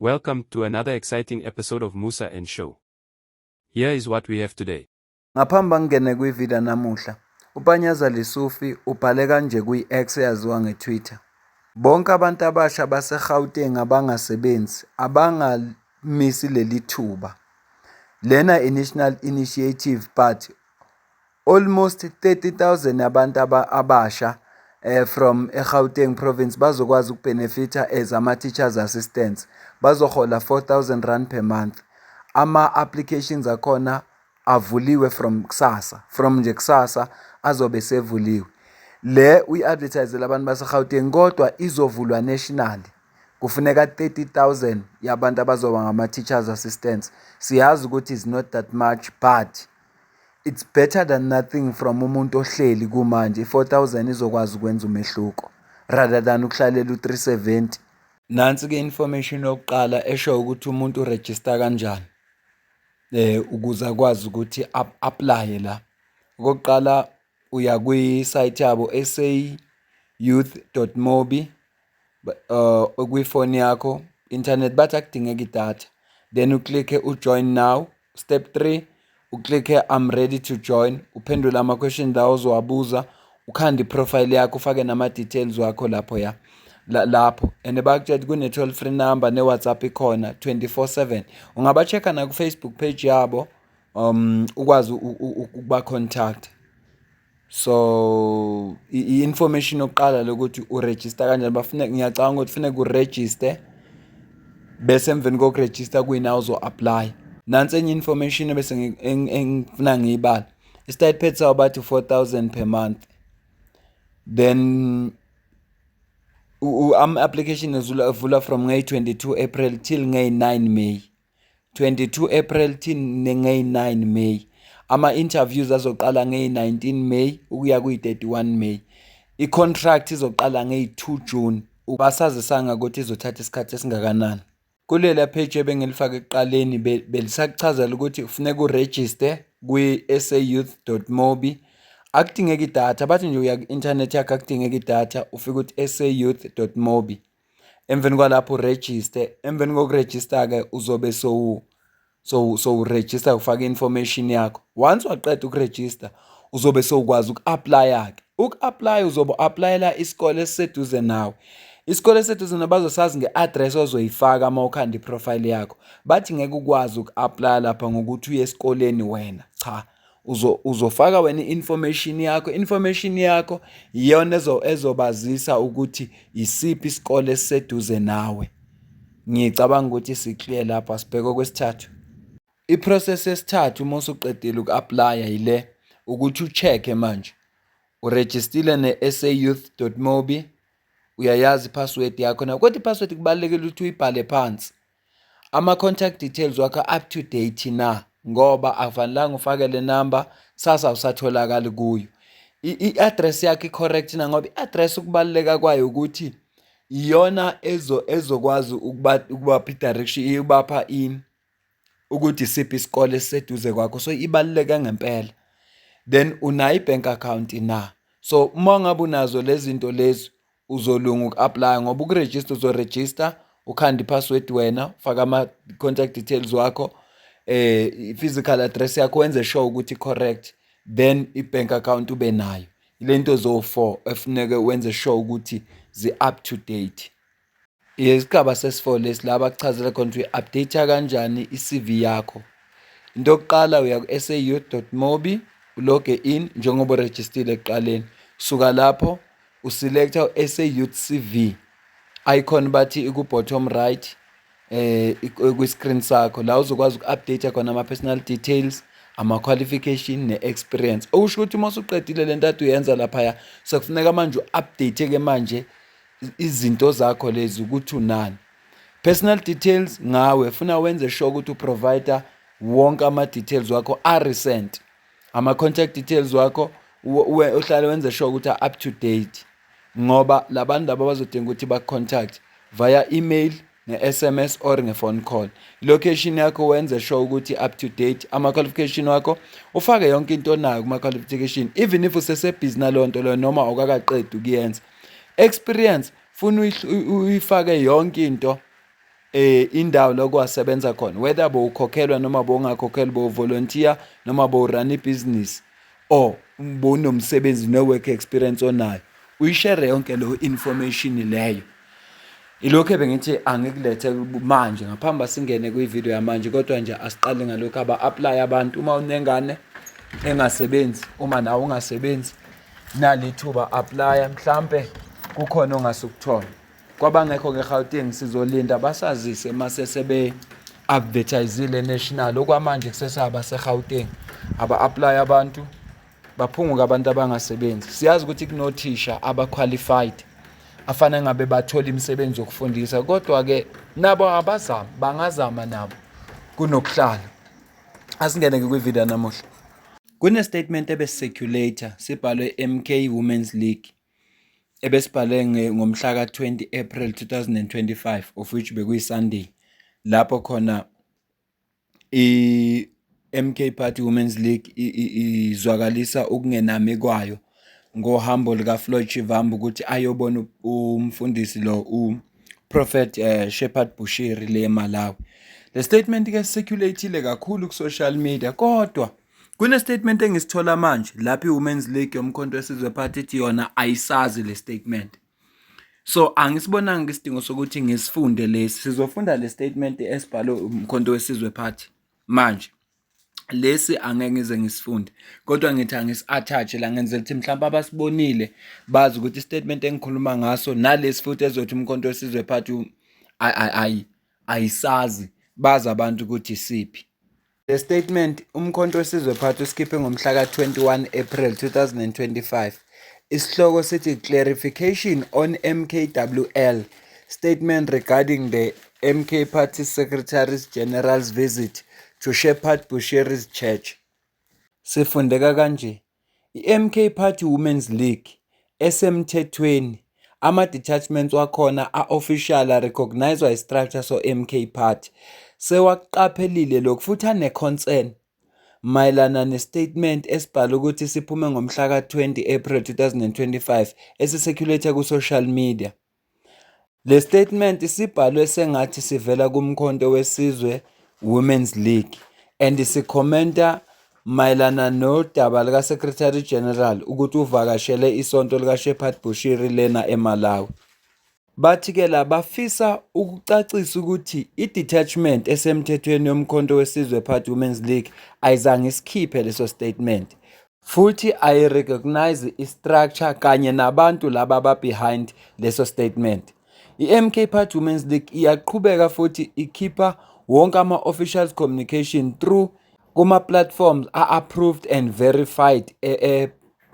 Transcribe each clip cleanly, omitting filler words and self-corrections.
Welcome to another exciting episode of Musa and Show. Here is what we have today. Ngaphambi ngene kwivideo namuhla, uPanyaza Lesufi ubhale kanje kwi-X eyaziwa ngeTwitter. Bonke abantu abasha base-Gauteng abangasebenzi abangamisi leli thuba. Lena i-National Initiative but almost 30,000 abantu abasha from eGauteng province bazokwazi ukubenefita as ama-teachers assistants. Bazohola 4,000 rand per month. Ama-applications akhona avuliwe from kusasa azobe sevuliwe. Le uyi-advertisele abantu base-Gauteng kodwa izovulwa nationally. Kufuneka 30,000 yabantu abazoba ngama-teachers assistants. Siyazi ukuthi is not that much but it's better than nothing from umuntu ohleli kumanje. 4,000 izokwazi ukwenza umehluko rather than ukuhlalela u-370. Nansi ke information yokuqala esho ukuthi umuntu uregister kanjani ukuze akwazi ukuthi apply la. Okokuqala uya kwi-site yabo sayouth.mobi kwifoni yakho internet bathi akudingeka idatha, then uklikhe ujoin now. Step 3 uklikhe I'm ready to join, uphendula ama-questions lawo ozowabuza, ukhande iprofile yakho, ufake nama-details wakho lapho lapho and bakutshela kune toll free number ne-WhatsApp ikhona 24/7. Ungaba-check-a na ku-Facebook page yabo ukwazi ukuba contact. So i-information yokuqala lokuthi uregister kanjani ngiyacabanga ukuthi kufanele uregister bese emveni kokuregister kuyina uzo-apply. Nansi enye information bese ngifuna ngiyibala. I-stipend sawo bathi 4,000 per month. Then ama-application avula from ngeyi-22 April till ngeyi-9 May. 22 April till ngeyi-9 May. Ama-interviews azoqala ngeyi-19 May ukuya kuyi-31 May. I-contract izoqala ngeyi-2 June. Basazisanga ukuthi izothatha isikhathi esingakanani. Kulela page ebengilifaka ekuqaleni belisakuchazela ukuthi kufuneka uregister kwi-sayouth.mobi. Akudingeka idatha, bathi nje uya ku-internet yakho akudingeka idatha, ufika ukuthi sayouth.mobi. Emveni kwalapho uregister, emveni kokuregister-ke uzobe uregister ufaka information yakho. Once waqeda ukuregister uzobe sowukwazi uku-apply-ke. Uku-apply uzobe applyela isikole esiseduze nawe. Isikole esiseduze nawe bazosazi nge-address ozoyifaka uma ukhanda iprofile yakho. Bathi ngeke ukwazi uku-apply lapha ngokuthi uye esikoleni wena, cha. Uzofaka wena i-information yakho. Information yakho iyona ezobazisa ukuthi isiphi isikole esiseduze nawe. Ngicabanga ukuthi si-clear lapha. Sibheke okwesithathu. I-process yesithathu uma usuqedile uku-apply yile ukuthi u-check-e manje. Uregistile ne-sayouth.mobi, uyayazi i-password yakho na. Kodwa i-password kubalulekile ukuthi uyibhale phansi. Ama-contact details wakho up to date na, ngoba akufanelanga ufake le number sasa usatholakala kuyo. I-address yakho i-correct na, ngoba i-address ukubaluleka kwayo ukuthi iyona ezokwazi ukubapha i-direction, ibapha ukuthi isiphi isikole esiseduze kwakho. So ibaluleke ngempela. Then unayo i-bank account na. So uma ngabe unazo lezi zinto lezi uzolunga uku-apply, ngoba ukuregister uzoregister ukhanda i-password wena, ufaka ama-contact details wakho, i-physical address yakho wenze sure ukuthi correct, then i-bank account ube nayo. Ile nto zo-4 efuneke wenze sure ukuthi zi-up to date. Isigaba sesi-4 lesi la bakuchazela khona ukuthi uyi-update kanjani i-CV yakho. Into yokuqala uya ku-sayouth.mobi, uloge in njengoba uregistile ekuqaleni. Suka lapho uselecta u-SAYouth CV. Icon bathi iku-bottom right kwi-screen sakho la uzokwazi uku-update khona ama-personal details, ama-qualification ne-experience. Okusho ukuthi uma usuqedile le nto ade uyenza laphaya sekufuneka manje u-update-ke manje izinto zakho lezi ukuthi unani. Personal details ngawe funa wenze sure ukuthi uprovider wonke ama-details wakho are-recent. Ama-contact details wakho uhlale wenze sure ukuthi are up to date, ngoba labantu laba bazodinga ukuthi baku-contact via email, nge-SMS or nge-phone call. Location yakho wenze sure ukuthi up to date. Ama-qualification wakho ufake yonke into nayo kuma-qualification, even if usesebhizi naleyo nto leyo noma awukakaqedi ukuyenza. Experience funa uyifake yonke into indawo lokwasebenza khona, whether bowukhokhelwa noma bowungakhokhelwa, bovolunteer noma bowurun ibhizinisi or bowunomsebenzi no-work experience onayo, uyishare yonke lo information leyo. Ilokhu bengithi angikulethe manje ngaphambi singene kwivideo yamanje, kodwa nje asiqale ngalokhu aba-apply abantu. Uma unengane engasebenzi, uma nawe ungasebenzi, nalithuba apply, mhlampe kukhona ongasukuthola. Kwabangekho ngeGauteng sizolinda basazise mase sebe advertisile national. Okwamanje kusesaba seGauteng aba-apply abantu baphunguka abantu abangasebenzi. Siyazi ukuthi kunothisha aba-qualified afanele ngabe bathola imisebenzi yokufundisa, kodwa-ke nabo abazama, bangazama nabo kunokuhlala. Asingene-ke kwivideo namuhla. Kune-statement ebesicirculator sibhalwe MK Women's League ebesibhale ngomhla ka-20 April 2025, of which bekuyi-Sunday, lapho khona i-MK Party Women's League izwakalisa ukungenami kwayo ngohambo likaFloyd Shivambu ukuthi ayobona umfundisi lo uProphet Shepherd Bushiri le eMalawi. Le statement-ke sicirculateile kakhulu ku-social media, kodwa kune-statement engisithola manje lapho i-Women's League yomkhonto wesizwe party ithi yona ayisazi le statement. So angisibonanga isidingo sokuthi ngisifunde lesi. Sizofunda le statement esibhalwe umkhonto wesizwe party manje. Lesi angeke ngize ngisifunde, kodwa ngithi angisi-attach la, ngenzela ukuthi mhlawumbe abasibonile bazi ukuthi i-statement engikhuluma ngaso nalesi futhi ezothi umkhonto wesizwe party ayisazi, bazi abantu ukuthi isiphi. Le statement umkhonto wesizwe party usikhiphe ngomhla ka-21 April 2025. Isihloko sithi Clarification on MKWL Statement regarding the MK Party Secretary General's visit to Shepherd Bushiri's church. Sifundeka kanje: i-MK Party Women's League esemthethweni, ama-detachments wakhona a-official a-recognizwa i-structure so-MK Party, sewaqaphelile lokhu futhi ane-concern mayelana nestatement esibhalwe ukuthi siphume ngomhla ka-20 April 2025 esiseculator ku-social media. Le statement sibhalwe sengathi sivela kumkhonto wesizwe Women's League and sikhomenta mayelana nodaba lika-Secretary General ukuthi uvakashele isonto lika-Shepherd Bushiri lena eMalawi. Bathi-ke la bafisa ukucacisa ukuthi i-detachment esemthethweni yomkhonto wesizwe party Women's League ayizange isikhiphe leso statement, futhi ayi-recognize i-structure kanye nabantu laba aba-behind leso statement. I-MK Party Women's League iyaqhubeka futhi ikhipha wonke ama-officials communication through kuma-platforms a-approved and verified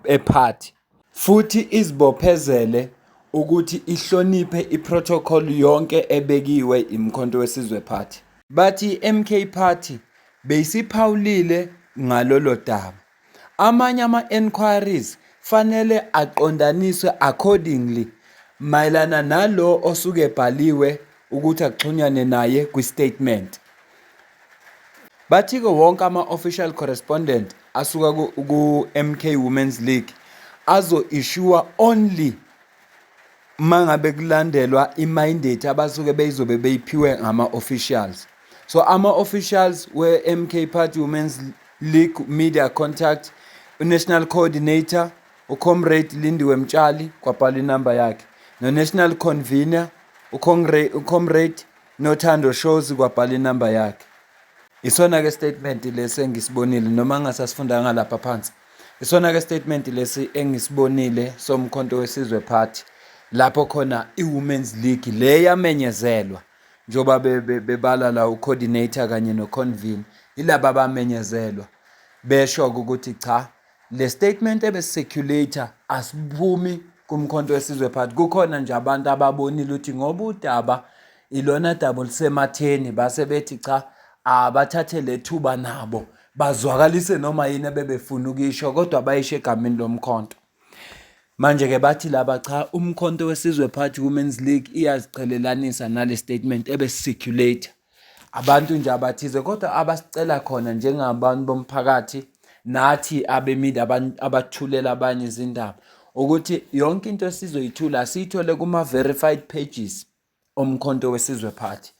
e-party, futhi izibophezele ukuthi ihloniphe i-protocol yonke ebekiwe imkhonto wesizwe party. Bathi i-MK Party beyisiphawulile ngalolo daba. Amanye ama-enquiries fanele aqondaniswe accordingly mayelana nalo osuke ebhaliwe ukuthi axhunyane naye kwi-statement. Bathi-ke wonke ama-official correspondent asuka ku-MK Women's League azo-issue only mangabe kulandelwa i-mandate abasuke beyizobe beyiphiwe ngama-officials. So ama-officials we-MK Party Women's League media contact, u-national coordinator uComrade Lindiwe Mtshali kwabhala inamba yakhe, no-national convener uComrade Nothando Shozi kwabhala inamba yakhe. Isona-ke statement lesi engisibonile, noma ngasasifunda ngalapha phansi. Isona-ke statement lesi engisibonile somkhonto wesizwe party, lapho khona i-Women's League le yamenyezelwa njoba bebala la u-coordinator kanye no-convener, ilaba bamenyezelwa besho ukuthi cha, le statement ebesicirculator asiphumi kumkhonto wesizwe party. Kukhona nje abantu ababonile ukuthi ngoba udaba ilona daba lisematheni, base bethi cha, abathathe lethuba nabo bazwakalise noma yini ebebefuna ukisho, kodwa bayisho egameni lomkhonto. Manje-ke bathi laba cha, umkhonto wesizwe party Women's League iyazicelelanisa nale statement ebesicirculator. Abantu nje abathize kodwa abasicela khona njengabantu bomphakathi nathi abemedia abathulela abanye izindaba ukuthi yonke into esizoyithula siyithole kuma-verified pages omkhonto wesizwe party.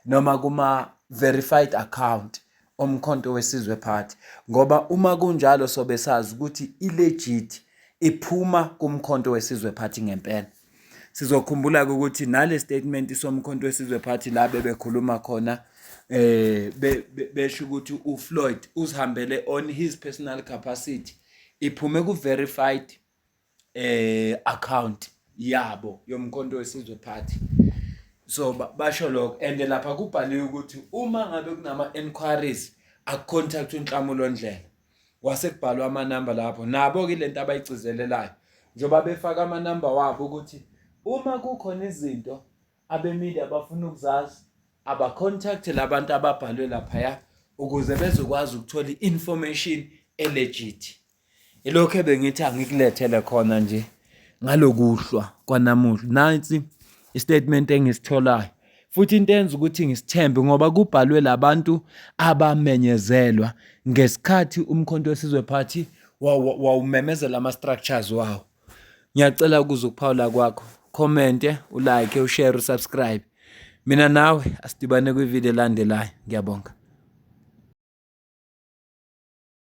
noma kuma-verified account omkhonto wesizwe party, ngoba uma kunjalo sobe sazi ukuthi i-legit iphuma kumkhonto wesizwe party ngempela. Sizokhumbula-ke ukuthi nale statement somkhonto wesizwe party la bebekhuluma khona besho ukuthi uFloyd uzihambele on his personal capacity, iphume ku-verified account yabo yomkhonto wesizwe party. So basho lokho, and lapha kubhaliwe ukuthi uma ngabe kunama-enquiries akucontact uNhlamulo Ndlela, kwase kubhalwa amanamba lapho. Nabo-ke lento abayigcizelelayo njengoba befaka amanamba wabo ukuthi uma kukhona izinto abemedia abafuna ukuzazi abacontacte labantu ababhalwe laphaya ukuze bezokwazi ukuthola i-information elegit. Ilokho ebengithi angikulethele khona nje ngalokuhlwa kwanamuhla. Nansi istatement engisitholayo futhi into enza ukuthi ngisithembe ngoba kubhalwe labantu abamenyezelwa ngesikhathi umkhonto wesizwe party wawumemezela ama-structures wawo. Ngiyacela ukuze ukuphawula kwakho, comment, ulike, ushare, usubscribe. Mina nawe asidibane kwivideo elandelayo. Ngiyabonga.